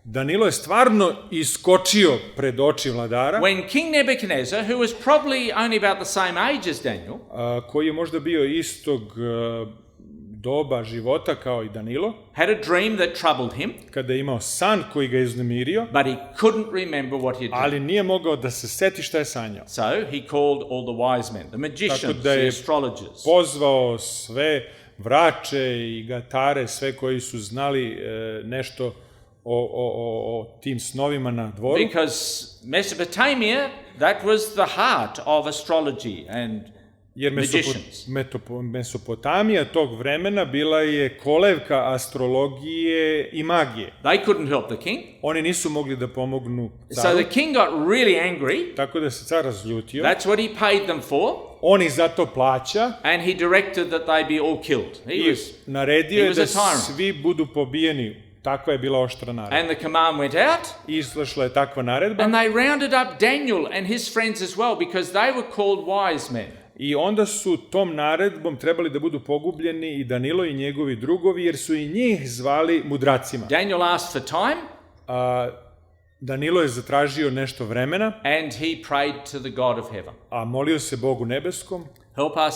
Danilo je stvarno iskočio pred oči vladara, when King Nebuchadnezzar, who was probably only about the same age as Daniel, koji je možda bio istog doba života kao i Danilo, had a dream that troubled him, kada je imao san koji ga je uznemirio, but he couldn't remember what he had done. ali nije mogao da se seti šta je sanjao. So he called all the wise men, the magicians, Tako da the je astrologers. pozvao sve vrače i gatare, sve koji su znali nešto o tim snovima na dvoru. Because Mesopotamia, that was the heart of astrology and Jer magicians. Mesopotamija tog vremena bila je kolevka astrologije i magije. They couldn't help the king. Oni nisu mogli da pomognu So caru, the king got really angry. tako da se car razljutio. That's what he paid them for. On ih zato plaća And he directed that they be all killed. i naredio he je was da a tyrant. svi budu pobijeni takva je bila oštra naredba. And the command went out. Izašla je takva naredba. And they rounded up Daniel and his friends as well, because they were called wise men. I onda su tom naredbom trebali da budu pogubljeni i Danilo i njegovi drugovi, jer su i njih zvali mudracima. Daniel asked for time. Danilo je zatražio nešto vremena. And he prayed to the God of heaven. A molio se Bogu nebeskom. Help us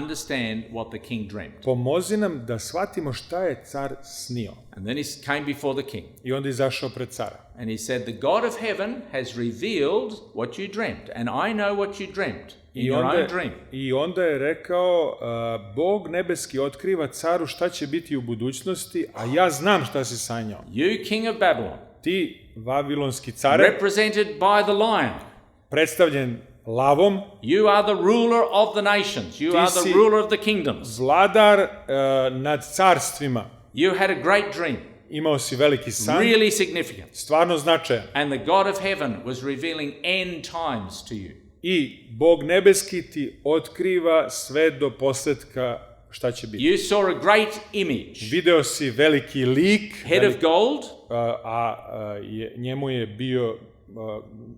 understand what the king dreamed. Pomozi nam da shvatimo šta je car snio. And then he came before the king. I onda je izašao pred cara. And he said, the God of heaven has revealed what you dreamt, and I know what you dreamt in your own dream. I onda je rekao, Bog nebeski otkriva caru šta će biti u budućnosti, a ja znam šta si sanjao. You, king of Babylon, ti, vavilonski care, represented by the lion, predstavljen lavom, you are the ruler of the nations, you are the ruler of the kingdoms, vladar nad carstvima, you had a great dream, imao si veliki san, really significant, stvarno značajan, and the God of heaven was revealing end times to you. I Bog nebeski ti otkriva sve do posletka šta će biti. You saw a great image. Video si veliki lik, head of gold, njemu je bio,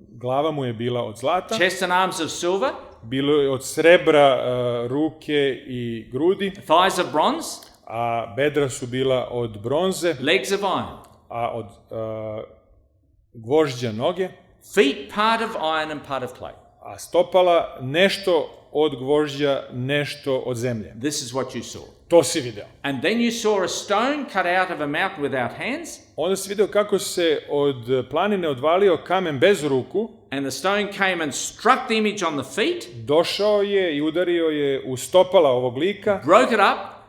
glava mu je bila od zlata, chest and arms of silver, bilo je od srebra ruke i grudi, thighs of bronze, a bedra su bila od bronze, legs of iron, a od gvožđa noge, feet part of iron and part of clay. A stopala nešto od gvožđa, nešto od zemlje. This is what you saw. To si video. And then you saw a stone cut out of a mountain without hands. Onda si video kako se od planine odvalio kamen bez ruku. And the stone came and struck the image on the feet. Došao je i udario je u stopala ovog lika. Broke it up.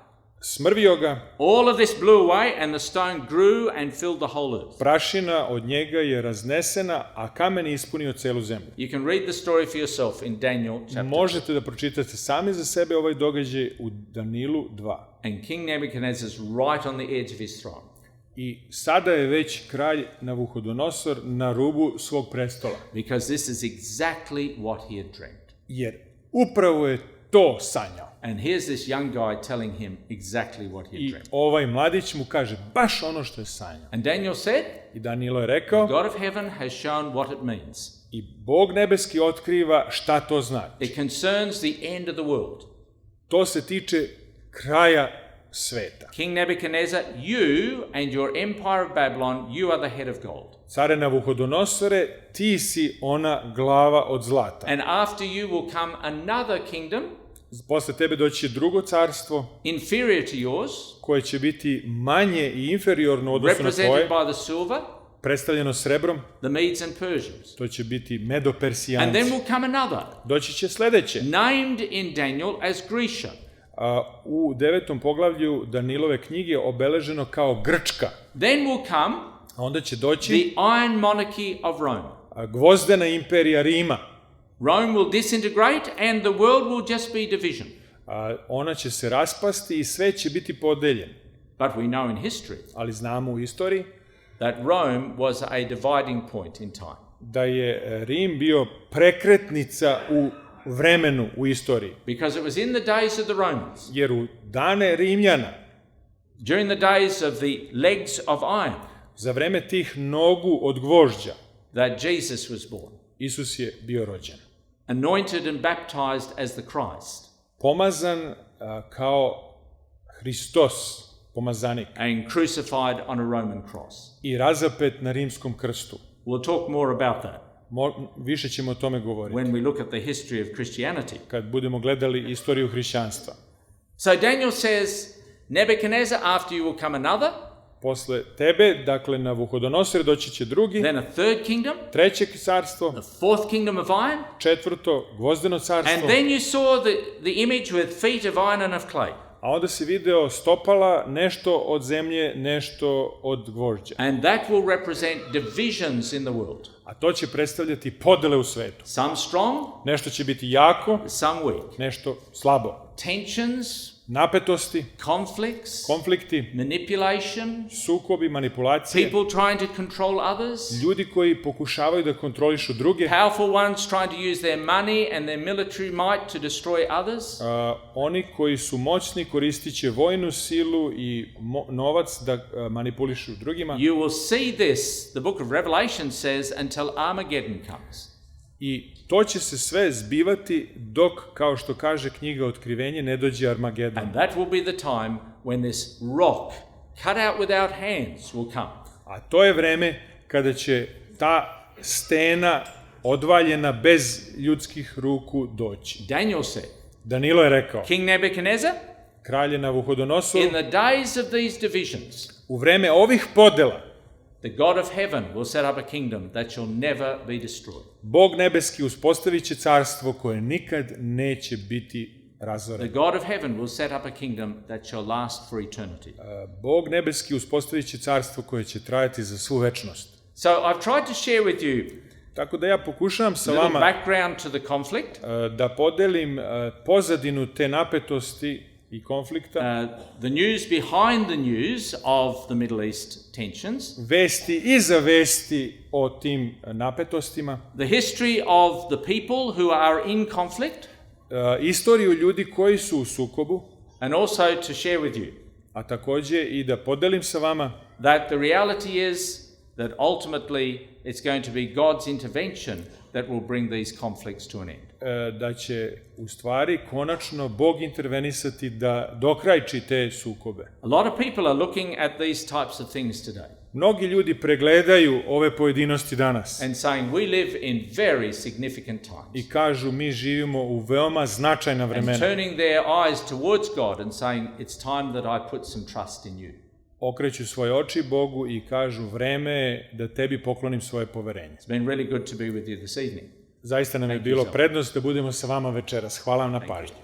Smrvio ga. All of this blew away and the stone grew and filled the whole earth. Prašina od njega je raznesena, a kamen je ispunio celu zemlju. You can read the story for yourself in Daniel chapter 2. Možete da pročitate sami za sebe ovaj događaj u Danilu 2. And King Nebuchadnezzar is right on the edge of his throne. I sada je već kralj Navuhodonosor na rubu svog prestola. Because this is exactly what he had dreamed. Jer upravo je to sanjao. And here's this young guy telling him exactly what he had dreamed. I ovaj mladić mu kaže baš ono što je sanjao. And Daniel said, I Danilo je rekao, God of heaven has shown what it means. I Bog nebeski otkriva šta to znači. It concerns the end of the world. To se tiče kraja sveta. King Nebuchadnezzar, you and your empire of Babylon, you are the head of gold. Care Navuhodonosore, ti si ona glava od zlata. And after you will come another kingdom, posle tebe doći drugo carstvo, inferior to yours, koje će biti manje i inferiorno u odnosu na tvoje, represented by the silver, predstavljeno srebrom, the Medes and Persians. To će biti Medo-Persijanci. And then will come another, doći će sledeće, named in Daniel as Grecia. U 9. poglavlju Danilove knjige obeleženo kao Grčka. Then will come onda će doći the iron monarchy of Rome. Gvozdena imperija Rima. Rome will disintegrate and the world will just be division. Ona će se raspasti i sve će biti podeljeno. But we know in history, ali znamo u istoriji, that Rome was a dividing point in time. Da je Rim bio prekretnica u vremenu u istoriji. Because it was in the days of the Romans. Jer u dane Rimljana, during the days of the legs of iron, za vreme tih nogu od gvožđa, that Jesus was born. Isus je bio rođen. Anointed and baptized as the Christ. Pomazan kao Hristos, pomazanik. And crucified on a Roman cross. I razapet na rimskom krstu. We'll talk more about that. Više ćemo o tome govoriti. When we look at the history of Christianity. Kad budemo gledali istoriju hrišćanstva. So Daniel says, Nebuchadnezzar, after you will come another. Posle tebe, dakle Navuhodonosor, doći će drugi. Then a third kingdom. Treće carstvo. The fourth kingdom of iron. Četvrto, gvozdeno carstvo. And then you saw the image with feet of iron and of clay. A onda si video stopala, nešto od zemlje, nešto od gvožđa. And that will represent divisions in the world. A to će predstavljati podele u svetu. Some strong, nešto će biti jako, some weak. nešto slabo. Tensions, napetosti, conflicts, konflikti, manipulation, sukobi, manipulacije, people trying to control others, ljudi koji pokušavaju da kontrolišu druge, powerful ones trying to use their money and their military might to destroy others. Oni koji su moćni koristit će vojnu silu i novac da manipulišu drugima. You will see this, the book of Revelation says, until Armageddon comes. I to će se sve zbivati dok, kao što kaže knjiga Otkrivenje, ne dođe Armagedon. And that will be the time when this rock, cut out without hands, will come. A to je vreme kada će ta stena odvaljena bez ljudskih ruku doći. Daniel said, Danilo je rekao, King Nebuchadnezzar, kralje Navuhodonosor, in the days of these divisions, u vreme ovih podela, the God of heaven will set up a kingdom that shall never be destroyed. Bog nebeski uspostavit će carstvo koje nikad neće biti The razoreno. God of heaven will set up a kingdom that shall last for eternity. Bog nebeski uspostavit će carstvo koje će trajati za svu večnost. So I've tried to share with you Tako da ja pokušavam sa a little vama background to the conflict, da podelim pozadinu te napetosti i konflikta, the news behind the news of the Middle East tensions, vesti iza vesti o tim napetostima, the history of the people who are in conflict, istoriju ljudi koji su u sukobu, and also to share with you a takođe i da podelim sa vama that the reality is that ultimately it's going to be God's intervention that will bring these conflicts to an end. Da će u stvari konačno Bog intervenisati da dokrajči te sukobe. A lot of people are looking at these types of things today Mnogi ljudi pregledaju ove pojedinosti danas and saying we live in very significant times, i kažu mi živimo u veoma značajna and vremena. turning their eyes towards God and saying it's time that I put some trust in you. Okreću svoje oči Bogu i kažu vreme je da tebi poklonim svoje poverenje. It's been really good to be with you this evening. Zaista nam je bilo prednost da budemo sa vama večeras. Hvala vam na pažnji.